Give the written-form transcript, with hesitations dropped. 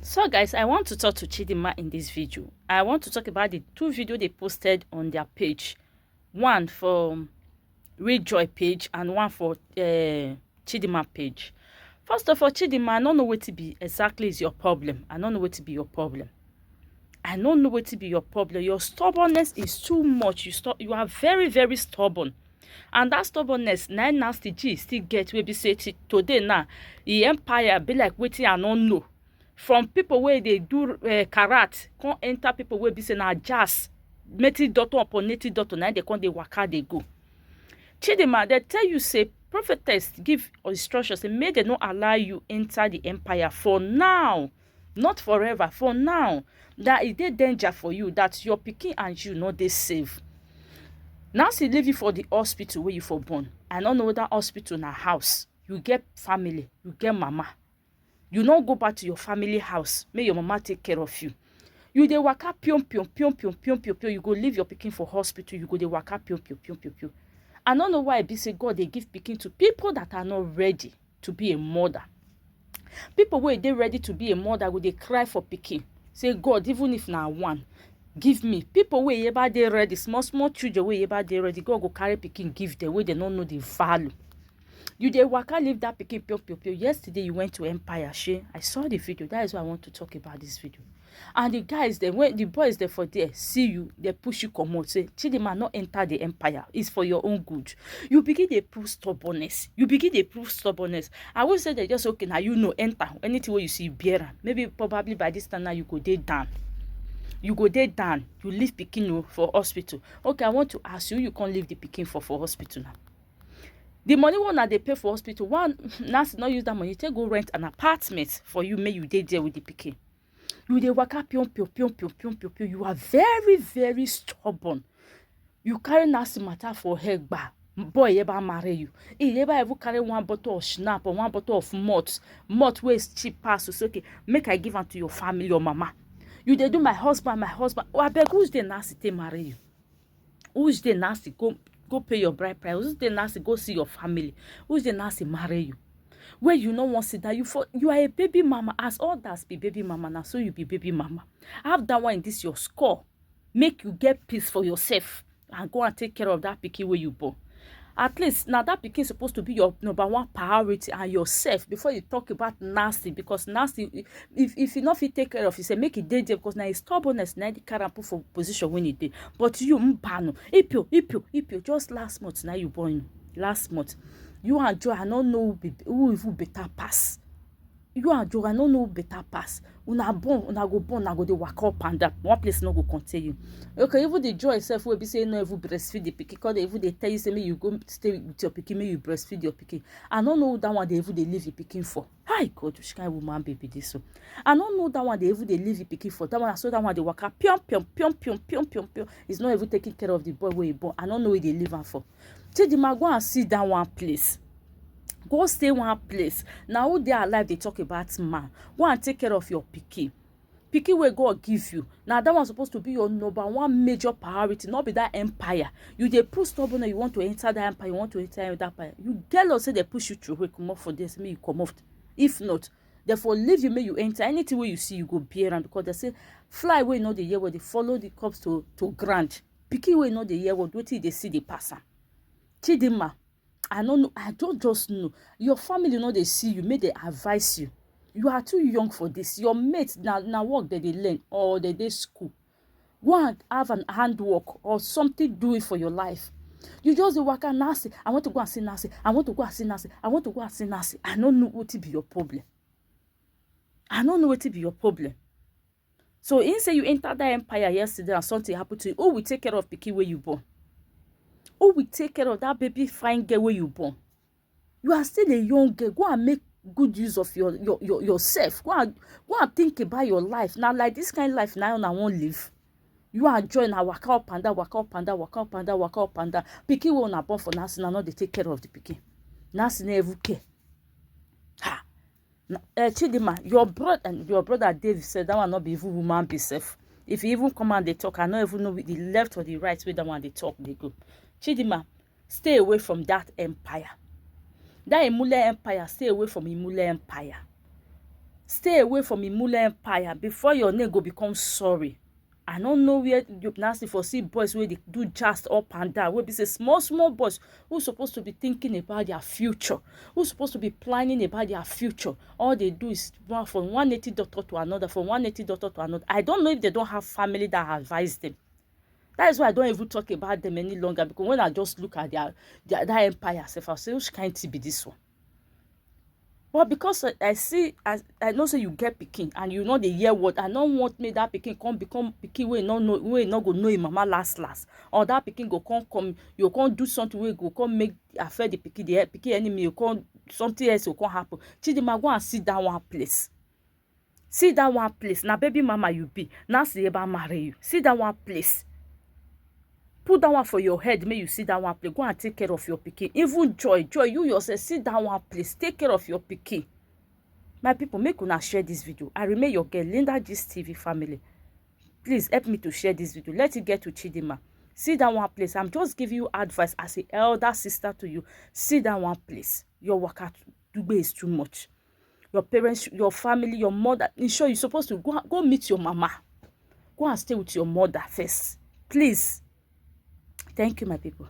So guys, I want to talk to Chidinma in this video. I want to talk about the two videos they posted on their page. One for Rejoy page and one for Chidinma page. First of all, Chidinma, I don't know what to be exactly is your problem. I don't know what to be your problem. I don't know what to be your problem. Your stubbornness is too much. You are very, very stubborn. And that stubbornness, nine nasty G still get where be say today now, the empire be like waiting I don't know. From people where they do karat, can't enter people where be say na jazz, native doctor upon native doctor, now they can't they waka they go. Chidinma, they tell you say prophetess give instructions, say may they not allow you enter the empire for now, not forever, for now. That is the danger for you, that your pikin and you not they safe. Now she leave you for the hospital where you for born. I don't know that hospital in a house. You get family, you get mama. You don't go back to your family house. May your mama take care of you. You dey waka pion pion pion pion pion pion pion. You go leave your pikin for hospital. You go dey waka pion pion pion pion pion. I don't know why it be say God they give pikin to people that are not ready to be a mother. People where they ready to be a mother go they cry for pikin. Say God, even if na one, give me. People where ever they ready, small children where ever they ready, God go carry pikin give them where they don't know the value. You dey waka leave that pikin pio pio pio. Yesterday you went to Empire, she. I saw the video. That is why I want to talk about this video. And the guys, the boys there for there, see you, they push you come out. Say, Chidinma not enter the empire. It's for your own good. You begin to prove stubbornness. I will say they just okay now. You know enter anything where you see beer. Maybe probably by this time now you go dey down. You go dey down. You leave pikin for hospital. Okay, I want to ask you. You can't leave the pikin for hospital now. The money one that they pay for hospital, one nurse not use that money. Take go rent an apartment for you. May you dey there with the pikin. You dey waka pion pion pion pion pion pion pion. You are very, very stubborn. You carry nasty matter for head bar. Boy ever marry you. He ever ever carry one bottle of snap or one bottle of malt where is cheap pass. So okay, make I give am to your family or mama. You dey do my husband. Oh, I beg, who's the nasty to marry you? Who's the nasty? Go pay your bride price. Who's the nasty? Go see your family. Who's the nasty marry you? Where you no want to sit down, you are a baby mama. As others be baby mama now, so you be baby mama. Have that one in this your score. Make you get peace for yourself and go and take care of that pikin where you born. At least now that pikin supposed to be your number one priority and yourself before you talk about nasty. Because nasty, if you not fit take care of you, say make it dey there because now it's stubbornness, now the carry put for position when it did. But you mpano, ipio, just last month now you born. Last month, you and Joe, I don't know who even better pass. You and Joe, I don't know better pass. Una go dey waka up and down. One place no go contain you. Okay, even the Joy itself will be saying no even breastfeed the pikin. Because they even they tell you say me you go stay with your pikin, me you breastfeed your pikin. I don't know that one they even they leave the pikin for. Hi God, which kind of woman baby this one. I don't know that one they even they leave the pikin for. That one I saw that one they waka pion pion pion pion pion pion pion. It's not even taking care of the boy where he born. I don't know where they leave him for. Chidinma, go and sit down one place. Go stay one place. Now who they alive, they talk about man. Go and take care of your pikin. Pikin where God give you. Now that one's supposed to be your number one major priority, not be that empire. You they push stubborn, you want to enter that empire, you want to enter that empire. You tell us say they push you through, we come off for this, may you come off. If not, therefore leave you, may you enter. Anything where you see, you go bear and because they say fly away, not the year where they follow the cops to grant. Pikin where not the year where they see the passer. Chidinma, I don't know. I don't just know. Your family know they see you. May they advise you. You are too young for this. Your mates now work that they learn or they school. Go and have an handwork or something. Do it for your life. You just work at Nancy. I want to go and see Nancy. I want to go and see Nancy. I want to go and see Nancy. I don't know what to be your problem. I don't know what to be your problem. So in say you entered that empire yesterday and something happened to you. Oh, we take care of pikin where you born. Who will take care of that baby fine girl where you born? You are still a young girl. Go and make good use of yourself. Go and think about your life. Now, like this kind of life now, I won't live. You are join and waka up and down, waka up and down, waka up and down, waka up and down. Pikin will not born for nursing and not they take care of the pikin. Nursing never care. Ha. Chidinma, your brother David said that one not be even woman be safe. If you even come and they talk, I don't even know the left or the right way that one they talk, they go. Chidinma, stay away from that empire. That Imule empire, stay away from Imule empire. Stay away from Imule Empire before your name go become sorry. I don't know where you nasty for see boys where they do just up and down. Where be say small boys who supposed to be thinking about their future, who supposed to be planning about their future. All they do is run from one native doctor to another, from one native doctor to another. I don't know if they don't have family that advise them. That is why I don't even talk about them any longer, because when I just look at their that empire self, I'll say, which kind of be this one? But because I know say you get pikin and you know the year what, I don't want me that pikin come become pikin wey not go know him mama last, or that pikin go come you can't do something wey go come make affect the pikin enemy, you can't something else will come happen. Chidinma, go and sit down one place. Sit down one place. Now baby mama you be. Now see about marry you. Sit down one place. Put that one for your head, may you sit down one place. Go and take care of your pikin. Even Joy, you yourself, sit down one place. Take care of your pikin. My people, make una share this video. I remain your girl, Linda Gist TV family. Please help me to share this video. Let it get to Chidinma. Sit down one place. I'm just giving you advice as an elder sister to you. Sit down one place. Your work at Dubai is too much. Your parents, your family, your mother. Ensure you're supposed to go meet your mama. Go and stay with your mother first. Please. Thank you, my people.